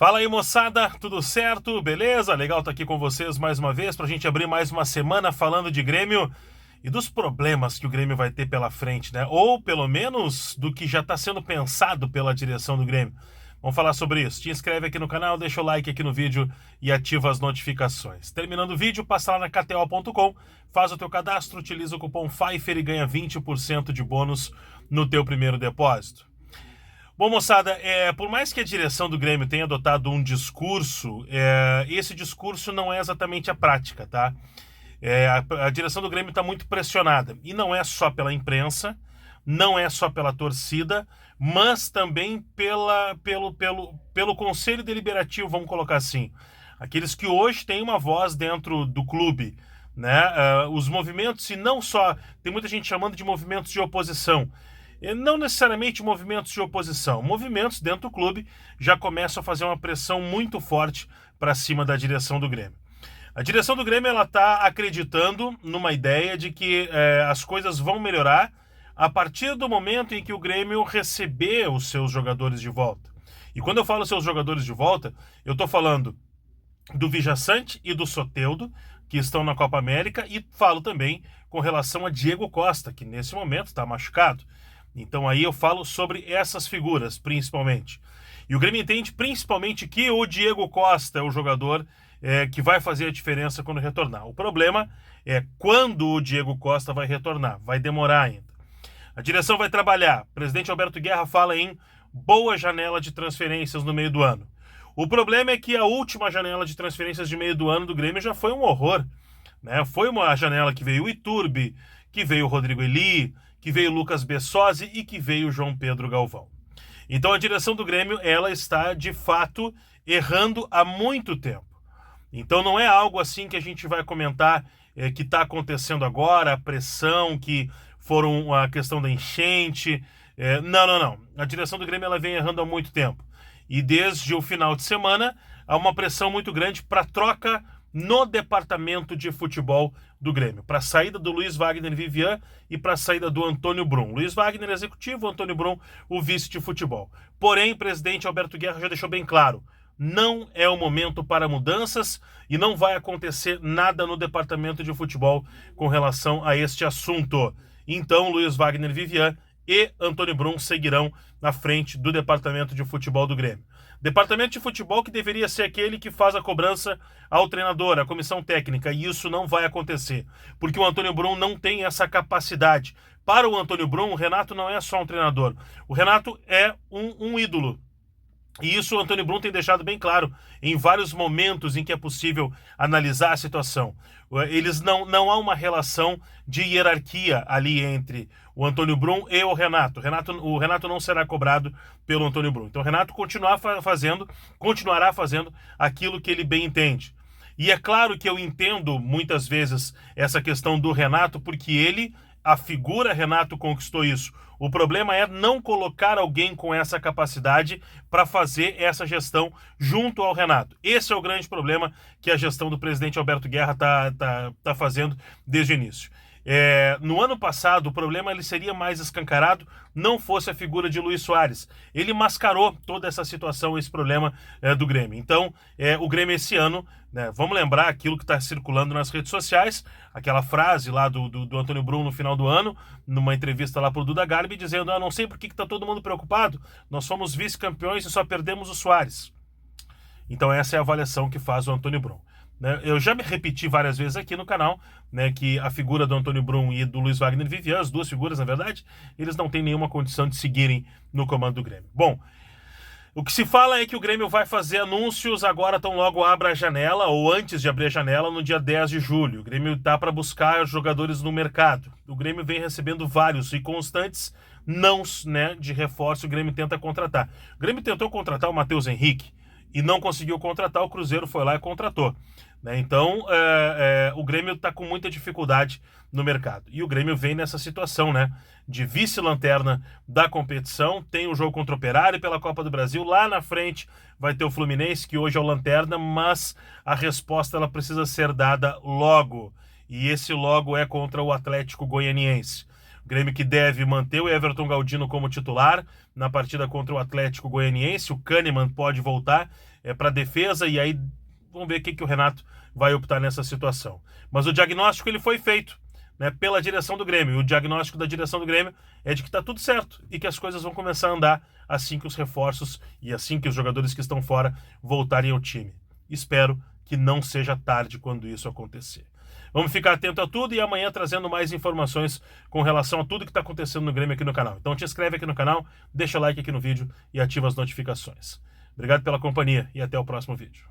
Fala aí, moçada, tudo certo? Beleza? Legal estar aqui com vocês mais uma vez para a gente abrir mais uma semana falando de Grêmio e dos problemas que o Grêmio vai ter pela frente, né? Ou pelo menos do que já está sendo pensado pela direção do Grêmio. Vamos falar sobre isso. Te inscreve aqui no canal, deixa o like aqui no vídeo e ativa as notificações. Terminando o vídeo, passa lá na KTO.com, faz o teu cadastro, utiliza o cupom Pfeiffer e ganha 20% de bônus no teu primeiro depósito. Bom, moçada, por mais que a direção do Grêmio tenha adotado um discurso, esse discurso não é exatamente a prática, tá? A direção do Grêmio está muito pressionada, e não é só pela imprensa, não é só pela torcida, mas também pelo Conselho Deliberativo, vamos colocar assim. Aqueles que hoje têm uma voz dentro do clube, né? Os movimentos, e não só, tem muita gente chamando de movimentos de oposição, não necessariamente movimentos de oposição, movimentos dentro do clube já começam a fazer uma pressão muito forte para cima da direção do Grêmio. A direção do Grêmio está acreditando numa ideia de que as coisas vão melhorar a partir do momento em que o Grêmio receber os seus jogadores de volta. E quando eu falo seus jogadores de volta, eu estou falando do Vijaçante e do Soteldo, que estão na Copa América, e falo também com relação a Diego Costa, que nesse momento está machucado. Então aí eu falo sobre essas figuras, principalmente. E o Grêmio entende principalmente que o Diego Costa é o jogador que vai fazer a diferença quando retornar. O problema é quando o Diego Costa vai retornar. Vai demorar ainda. A direção vai trabalhar. O presidente Alberto Guerra fala em boa janela de transferências no meio do ano. O problema é que a última janela de transferências de meio do ano do Grêmio já foi um horror, né? Foi uma janela que veio o Iturbe, que veio o Rodrigo Eli, que veio o Lucas Bessosi e que veio o João Pedro Galvão. Então a direção do Grêmio, ela está de fato errando há muito tempo. Então não é algo assim que a gente vai comentar que está acontecendo agora, a pressão, que foram a questão da enchente. Não. A direção do Grêmio ela vem errando há muito tempo. E desde o final de semana há uma pressão muito grande para troca no departamento de futebol do Grêmio, para a saída do Luiz Wagner Vivian e para a saída do Antônio Brum. Luiz Wagner executivo, Antônio Brum o vice de futebol. Porém, o presidente Alberto Guerra já deixou bem claro, não é o momento para mudanças e não vai acontecer nada no departamento de futebol com relação a este assunto. Então, Luiz Wagner Vivian e Antônio Brum seguirão na frente do departamento de futebol do Grêmio. Departamento de futebol que deveria ser aquele que faz a cobrança ao treinador, à comissão técnica, e isso não vai acontecer, porque o Antônio Brum não tem essa capacidade. Para o Antônio Brum, o Renato não é só um treinador, o Renato é um ídolo. E isso o Antônio Brum tem deixado bem claro em vários momentos em que é possível analisar a situação. Não há uma relação de hierarquia ali entre o Antônio Brum e o Renato. O Renato não será cobrado pelo Antônio Brum. Então o Renato continuará fazendo aquilo que ele bem entende. E é claro que eu entendo muitas vezes essa questão do Renato, porque a figura Renato conquistou isso. O problema é não colocar alguém com essa capacidade para fazer essa gestão junto ao Renato. Esse é o grande problema que a gestão do presidente Alberto Guerra tá fazendo desde o início. No ano passado, o problema ele seria mais escancarado, não fosse a figura de Luis Soares. Ele mascarou toda essa situação, esse problema do Grêmio. Então, o Grêmio esse ano, né, vamos lembrar aquilo que está circulando nas redes sociais, aquela frase lá do Antônio Brum no final do ano, numa entrevista lá para o Duda Garbi, dizendo, não sei por que está todo mundo preocupado, nós fomos vice-campeões e só perdemos o Soares. Então essa é a avaliação que faz o Antônio Brum. Eu já me repeti várias vezes aqui no canal, né, que a figura do Antônio Brum e do Luiz Wagner Vivian, as duas figuras, na verdade, eles não têm nenhuma condição de seguirem no comando do Grêmio. Bom, o que se fala é que o Grêmio vai fazer anúncios agora, tão logo abra a janela, ou antes de abrir a janela, no dia 10 de julho. O Grêmio está para buscar jogadores no mercado. O Grêmio vem recebendo vários e constantes nãos, né, de reforço, o Grêmio tenta contratar. O Grêmio tentou contratar o Matheus Henrique e não conseguiu contratar, o Cruzeiro foi lá e contratou. Então, o Grêmio está com muita dificuldade no mercado. E o Grêmio vem nessa situação, né, de vice-lanterna da competição. Tem o jogo contra o Operário pela Copa do Brasil. Lá na frente vai ter o Fluminense, que hoje é o lanterna, mas a resposta ela precisa ser dada logo. E esse logo é contra o Atlético Goianiense. O Grêmio que deve manter o Everton Galdino como titular na partida contra o Atlético Goianiense. O Kahneman pode voltar. para defesa, e aí vamos ver o que o Renato vai optar nessa situação. Mas o diagnóstico ele foi feito, né, pela direção do Grêmio. E o diagnóstico da direção do Grêmio é de que está tudo certo e que as coisas vão começar a andar assim que os reforços e assim que os jogadores que estão fora voltarem ao time. Espero que não seja tarde quando isso acontecer. Vamos ficar atento a tudo e amanhã trazendo mais informações com relação a tudo que está acontecendo no Grêmio aqui no canal. Então te inscreve aqui no canal, deixa o like aqui no vídeo e ativa as notificações. Obrigado pela companhia e até o próximo vídeo.